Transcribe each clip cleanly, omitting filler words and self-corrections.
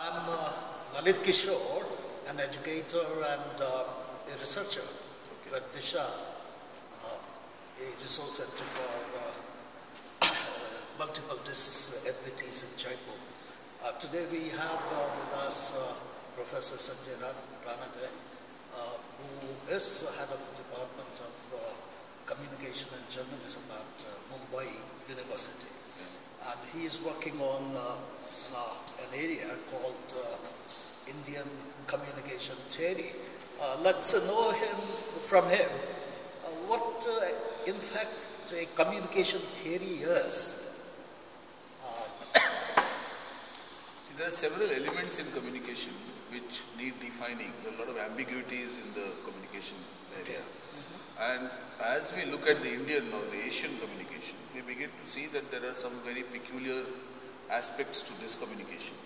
I'm Lalit Kishore, an educator and a researcher with Disha, a resource center for multiple disabilities in Jaipur. Today we have with us Professor Sanjay Ranade, who is head of the Department of Communication and Journalism at Mumbai University. And he is working on an area called Indian communication theory. Let's know from him what in fact a communication theory is. See, there are several elements in communication which need defining. There are a lot of ambiguities in the communication area. And as we look at the Indian or the Asian communication, we begin to see that there are some very peculiar aspects to this communication.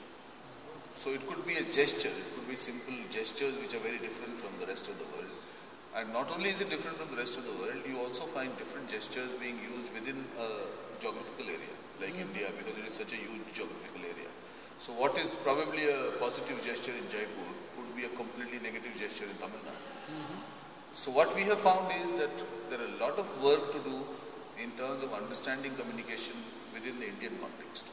So it could be a gesture, it could be simple gestures which are very different from the rest of the world. And not only is it different from the rest of the world, you also find different gestures being used within a geographical area, like India, because it is such a huge geographical area. So what is probably a positive gesture in Jaipur could be a completely negative gesture in Tamil Nadu. So what we have found is that there are a lot of work to do in terms of understanding communication within the Indian context.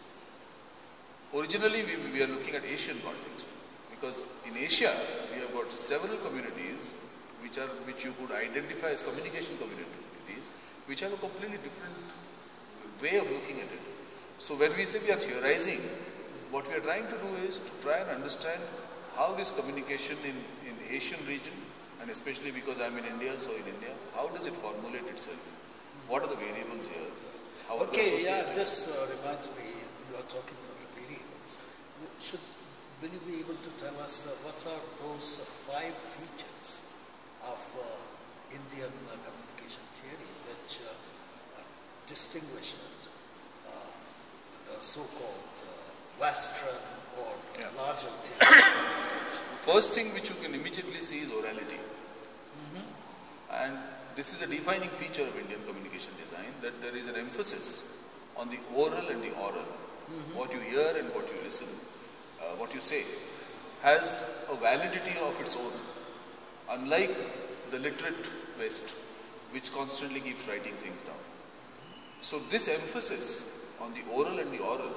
Originally we are looking at Asian context, because in Asia we have got several communities which you could identify as communication communities, which have a completely different way of looking at it. So when we say we are theorizing, what we are trying to do is to try and understand how this communication in Asian region, and especially because I am in India, so in India, how does it formulate itself? What are the variables here? How this reminds me, you are talking about the variables. Will you be able to tell us what are those 5 features of Indian communication theory which distinguish it, the so-called Western or larger theory? First thing which you can immediately see is orality. And this is a defining feature of Indian communication design, that there is an emphasis on the oral and the oral. What you hear and what you listen, what you say, has a validity of its own. Unlike the literate West, which constantly keeps writing things down. So this emphasis on the oral and the oral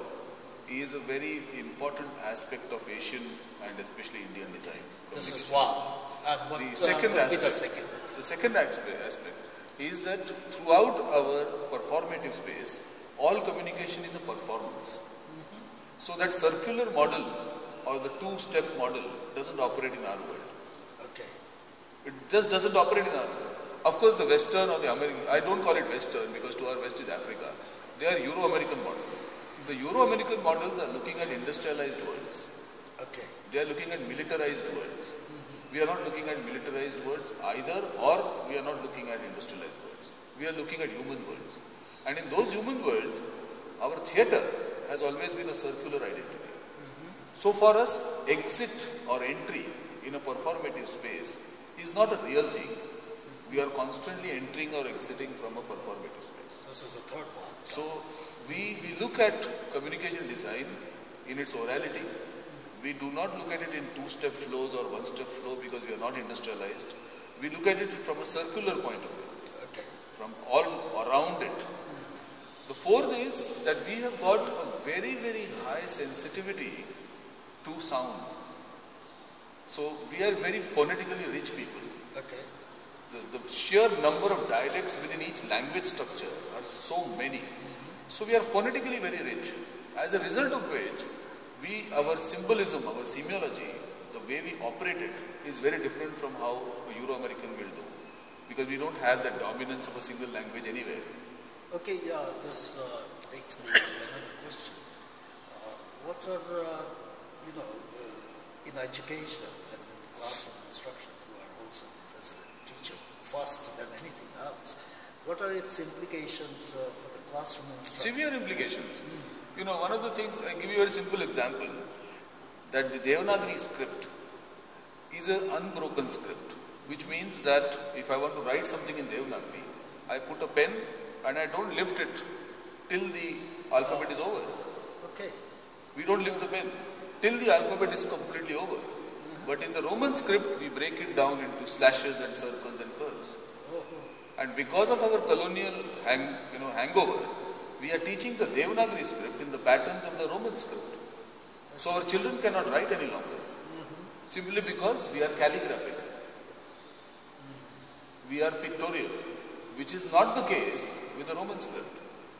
is a very important aspect of Asian and especially Indian design. This is one. And the second aspect is that throughout our performative space, all communication is a performance. So that circular model or the 2-step model doesn't operate in our world. Okay. It just doesn't operate in our world. Of course, the Western or the American, I don't call it Western because to our West is Africa. They are Euro-American models. The Euro-American models are looking at industrialized worlds. Okay. They are looking at militarized worlds. We are not looking at militarized worlds either, or we are not looking at industrialized worlds. We are looking at human worlds. And in those human worlds, our theatre has always been a circular identity. So for us, exit or entry in a performative space is not a real thing. We are constantly entering or exiting from a performative space. This is the third one. So we look at communication design in its orality. We do not look at it in 2-step flows or 1-step flow because we are not industrialized. We look at it from a circular point of view, from all around it. The fourth is that we have got a very, very high sensitivity to sound. So we are very phonetically rich people. Okay. The sheer number of dialects within each language structure are so many. So we are phonetically very rich. As a result of which, our symbolism, our semiology, the way we operate it is very different from how a Euro-American will do. Because we don't have the dominance of a single language anywhere. Okay, this takes me to another question. What are, in education and classroom instruction, you are also professor and teacher, first than anything else, what are its implications for the classroom instruction? Severe implications. One of the things, I give you a very simple example, that the Devanagari script is an unbroken script, which means that if I want to write something in Devanagari, I put a pen and I don't lift it till the alphabet is over. Okay. We don't lift the pen. till the alphabet is completely over. But in the Roman script, we break it down into slashes and circles and curves. And because of our colonial hangover, we are teaching the Devanagari script in the patterns of the Roman script. So our children cannot write any longer. Simply because we are calligraphic. We are pictorial, which is not the case with the Roman script.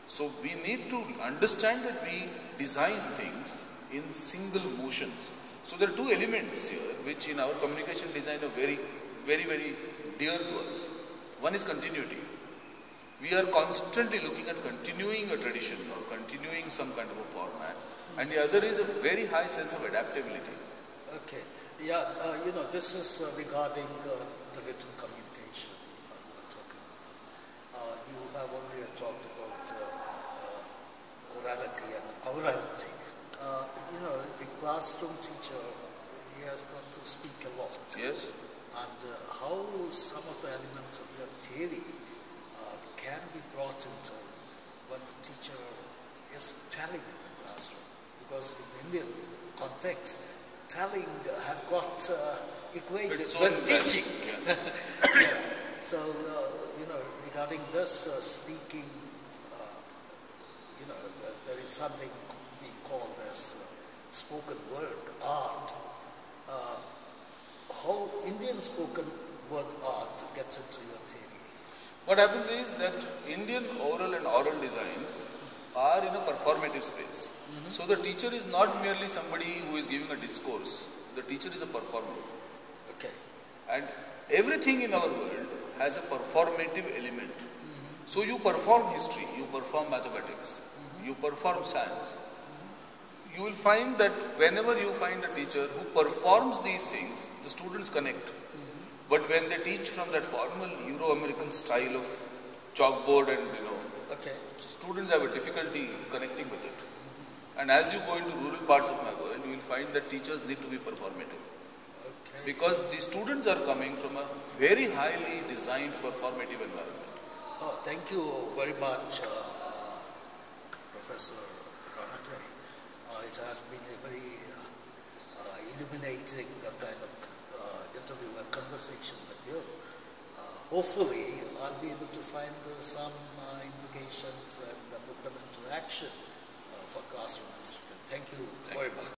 So we need to understand that we design things in single motions. So there are two elements here which in our communication design are very, very, very dear to us. One is continuity. We are constantly looking at continuing a tradition or continuing some kind of a format. And the other is a very high sense of adaptability. Okay. Yeah, this is regarding the written communication you were talking about. You have already talked about orality and orality. A classroom teacher, he has got to speak a lot. Yes. And how some of the elements of your theory can be brought into when the teacher is telling in the classroom. Because in Indian context, telling has got equated with teaching. Yes. Yeah. So, regarding this speaking, there is something being called as spoken word art. How Indian spoken word art gets into your theory? What happens is that Indian oral and oral designs are in a performative space. So the teacher is not merely somebody who is giving a discourse. The teacher is a performer. Okay. And everything in our world has a performative element. So you perform history, you perform mathematics, you perform science. You will find that whenever you find a teacher who performs these things, the students connect. But when they teach from that formal Euro-American style of chalkboard and Okay. students have a difficulty connecting with it. And as you go into rural parts of my world, you will find that teachers need to be performative. Okay. Because the students are coming from a very highly designed performative environment. Oh, thank you very much, Professor Ranade. It has been a very illuminating kind of interview and conversation with you. Hopefully, I'll be able to find some implications and put them into action for classroom instruction. Thank you very much.